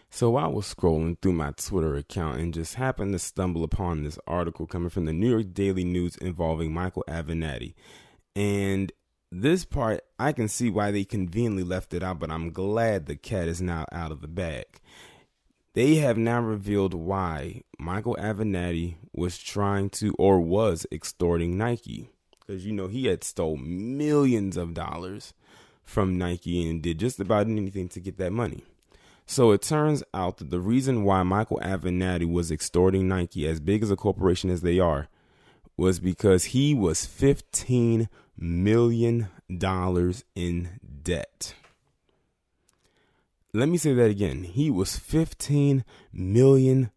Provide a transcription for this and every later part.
So I was scrolling through my Twitter account and just happened to stumble upon this article coming from the New York Daily News involving Michael Avenatti. And this part, I can see why they conveniently left it out, but I'm glad the cat is now out of the bag. They have now revealed why Michael Avenatti was trying to or was extorting Nike. Because, he had stole millions of dollars from Nike and did just about anything to get that money. So it turns out that the reason why Michael Avenatti was extorting Nike, as big as a corporation as they are, was because he was $15 million in debt. Let me say that again. He was $15 million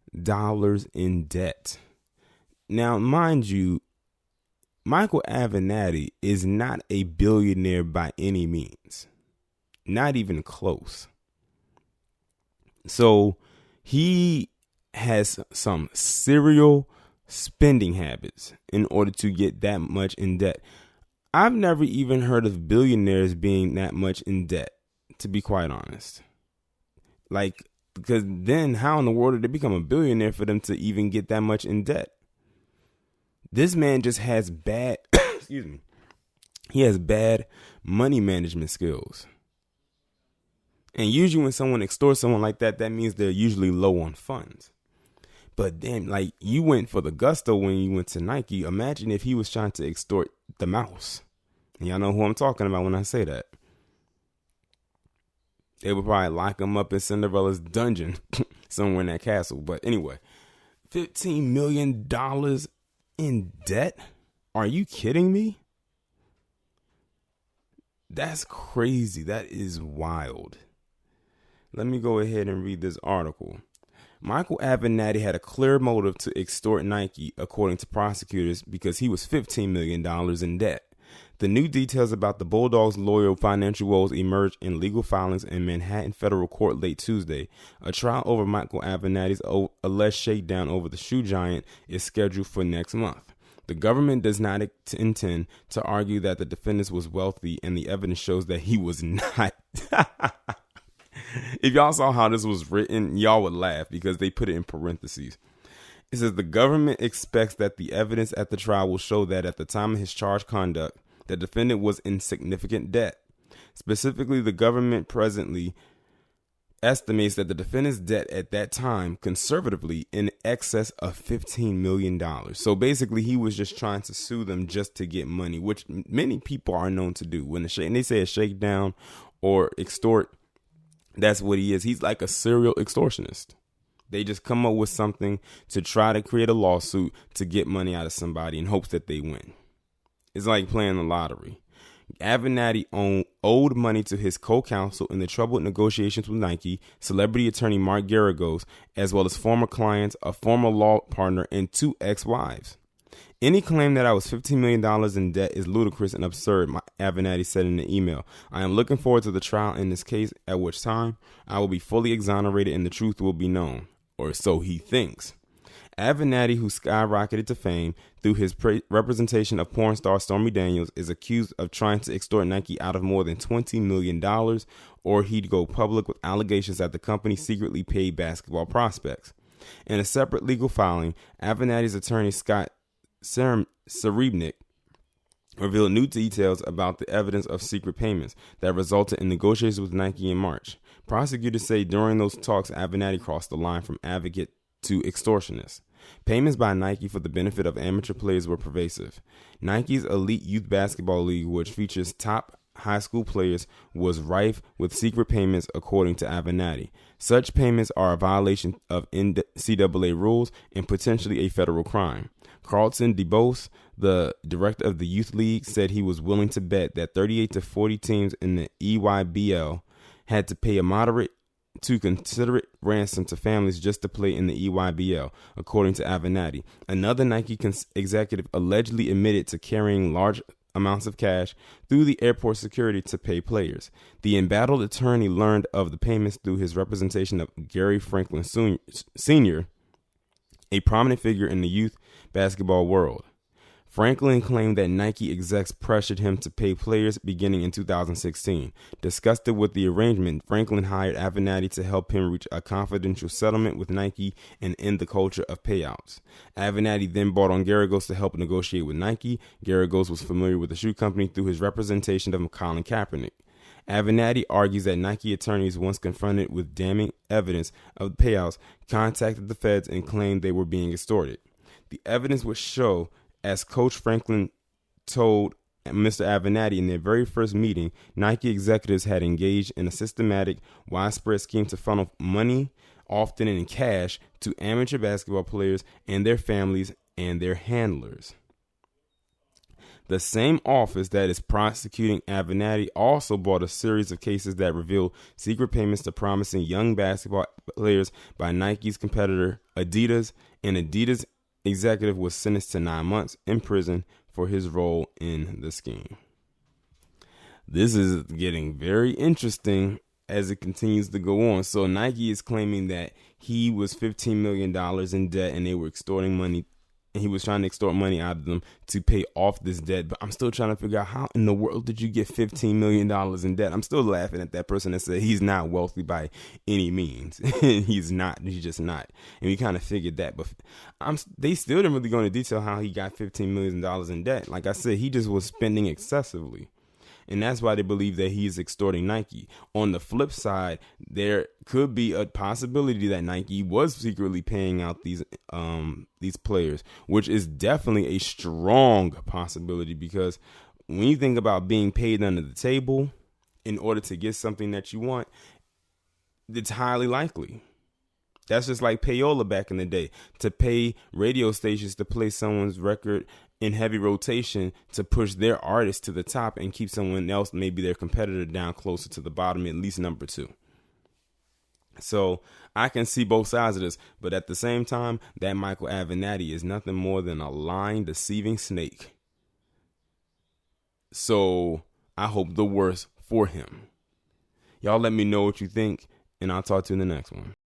in debt. Now, mind you, Michael Avenatti is not a billionaire by any means. Not even close. So he has some serial spending habits in order to get that much in debt. I've never even heard of billionaires being that much in debt, to be quite honest. Because then how in the world did they become a billionaire for them to even get that much in debt? This man just has bad, he has bad money management skills. And usually when someone extorts someone like that, that means they're usually low on funds. But then, you went for the gusto when you went to Nike. Imagine if he was trying to extort the mouse. And y'all know who I'm talking about when I say that. They would probably lock him up in Cinderella's dungeon somewhere in that castle. But anyway, $15 million in debt? Are you kidding me? That's crazy. That is wild. Let me go ahead and read this article. Michael Avenatti had a clear motive to extort Nike, according to prosecutors, because he was $15 million in debt. The new details about the Bulldogs' loyal financial woes emerged in legal filings in Manhattan federal court late Tuesday. A trial over Michael Avenatti's alleged shakedown over the shoe giant is scheduled for next month. The government does not intend to argue that the defendant was wealthy, and the evidence shows that he was not. If y'all saw how this was written, y'all would laugh because they put it in parentheses. It says the government expects that the evidence at the trial will show that at the time of his charged conduct, the defendant was in significant debt. Specifically, the government presently estimates that the defendant's debt at that time, conservatively, in excess of $15 million. So basically, he was just trying to sue them just to get money, which many people are known to do. When they say a shakedown or extort, that's what he is. He's like a serial extortionist. They just come up with something to try to create a lawsuit to get money out of somebody in hopes that they win. It's like playing the lottery. Avenatti owed money to his co-counsel in the troubled negotiations with Nike, celebrity attorney Mark Garagos, as well as former clients, a former law partner, and 2 ex-wives. Any claim that I was $15 million in debt is ludicrous and absurd, Avenatti said in an email. I am looking forward to the trial in this case, at which time I will be fully exonerated and the truth will be known. Or so he thinks. Avenatti, who skyrocketed to fame through his representation of porn star Stormy Daniels, is accused of trying to extort Nike out of more than $20 million, or he'd go public with allegations that the company secretly paid basketball prospects. In a separate legal filing, Avenatti's attorney Scott Serebnik revealed new details about the evidence of secret payments that resulted in negotiations with Nike in March. Prosecutors say during those talks, Avenatti crossed the line from advocate to extortionist. Payments by Nike for the benefit of amateur players were pervasive. Nike's elite youth basketball league, which features top high school players, was rife with secret payments, according to Avenatti. Such payments are a violation of NCAA rules and potentially a federal crime. Carlton DeBose, the director of the youth league, said he was willing to bet that 38 to 40 teams in the EYBL had to pay a moderate to considerate ransom to families just to play in the EYBL, according to Avenatti. Another Nike executive allegedly admitted to carrying large amounts of cash through the airport security to pay players. The embattled attorney learned of the payments through his representation of Gary Franklin Sr., a prominent figure in the youth basketball world. Franklin claimed that Nike execs pressured him to pay players beginning in 2016. Disgusted with the arrangement, Franklin hired Avenatti to help him reach a confidential settlement with Nike and end the culture of payouts. Avenatti then brought on Garagos to help negotiate with Nike. Garagos was familiar with the shoe company through his representation of Colin Kaepernick. Avenatti argues that Nike attorneys, once confronted with damning evidence of payouts, contacted the feds and claimed they were being extorted. The evidence would show, as Coach Franklin told Mr. Avenatti in their very first meeting, Nike executives had engaged in a systematic, widespread scheme to funnel money, often in cash, to amateur basketball players and their families and their handlers. The same office that is prosecuting Avenatti also brought a series of cases that reveal secret payments to promising young basketball players by Nike's competitor Adidas, and Adidas executive was sentenced to 9 months in prison for his role in the scheme. This is getting very interesting as it continues to go on. So Nike is claiming that he was $15 million in debt and they were extorting money. And he was trying to extort money out of them to pay off this debt. But I'm still trying to figure out, how in the world did you get $15 million in debt? I'm still laughing at that person that said he's not wealthy by any means. He's not. He's just not. And we kind of figured that. But they still didn't really go into detail how he got $15 million in debt. Like I said, he just was spending excessively. And that's why they believe that he is extorting Nike. On the flip side, there could be a possibility that Nike was secretly paying out these players, which is definitely a strong possibility, because when you think about being paid under the table in order to get something that you want, it's highly likely. That's just like payola back in the day, to pay radio stations to play someone's record in heavy rotation to push their artist to the top and keep someone else, maybe their competitor, down closer to the bottom, at least number 2. So I can see both sides of this, but at the same time, that Michael Avenatti is nothing more than a lying, deceiving snake. So I hope the worst for him. Y'all let me know what you think, and I'll talk to you in the next one.